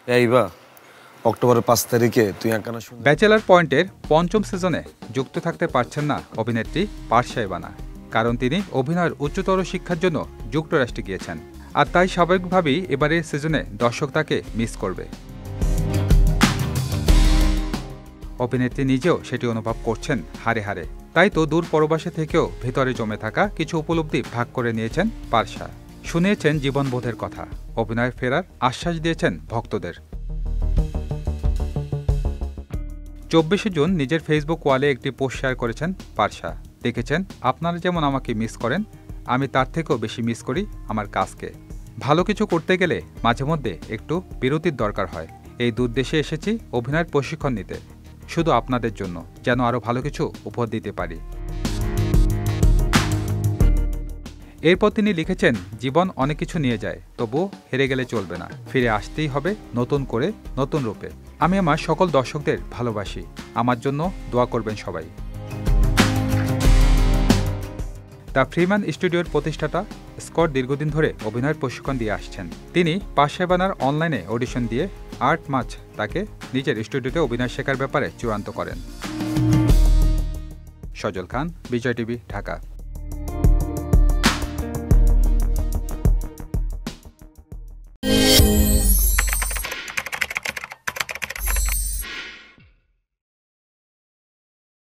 এইবা অক্টোবরের 5 তারিখে তুই একখানা ব্যাচেলার পয়েন্টের পঞ্চম সিজনে যুক্ত থাকতে পারছেন না অভিনেত্রী পারসা ইভানা, কারণ তিনি অভিনয়ের উচ্চতর শিক্ষার জন্য যুক্তরাষ্ট্রে গিয়েছেন। আর তাই স্বাভাবিকভাবেই এবারের সিজনে দর্শক তাকে মিস করবে। অভিনেত্রী নিজেও সেটি অনুভব করছেন হাড়ে হাড়ে। তাই তো দূর পরবাসে থেকেও ভেতরে জমে থাকা কিছু উপলব্ধি ভাগ করে নিয়েছেন পারসা। শুনিয়েছেন জীবনবোধের কথা, অভিনয়ের ফেরার আশ্বাস দিয়েছেন ভক্তদের। 24শে জুন নিজের ফেসবুক ওয়ালে একটি পোস্ট শেয়ার করেছেন পারসা। দেখেছেন, আপনারা যেমন আমাকে মিস করেন, আমি তার থেকেও বেশি মিস করি আমার কাজকে। ভালো কিছু করতে গেলে মাঝে মধ্যে একটু বিরতির দরকার হয়। এই দূর দেশে এসেছি অভিনয়ের প্রশিক্ষণ নিতে, শুধু আপনাদের জন্য, যেন আরও ভালো কিছু উপহার দিতে পারি। এরপর তিনি লিখেছেন, জীবন অনেক কিছু নিয়ে যায়, তবুও হেরে গেলে চলবে না, ফিরে আসতেই হবে নতুন করে, নতুন রূপে। আমি আমার সকল দর্শকদের ভালোবাসি, আমার জন্য দোয়া করবেন সবাই। দ্য ফ্রিম্যান স্টুডিওর প্রতিষ্ঠাতা স্কট দীর্ঘদিন ধরে অভিনয়ের প্রশিক্ষণ দিয়ে আসছেন। তিনি পারসা ইভানার অনলাইনে অডিশন দিয়ে 8 মার্চ তাকে নিজের স্টুডিওতে অভিনয় শেখার ব্যাপারে চূড়ান্ত করেন। সজল খান, বিজয় টিভি, ঢাকা।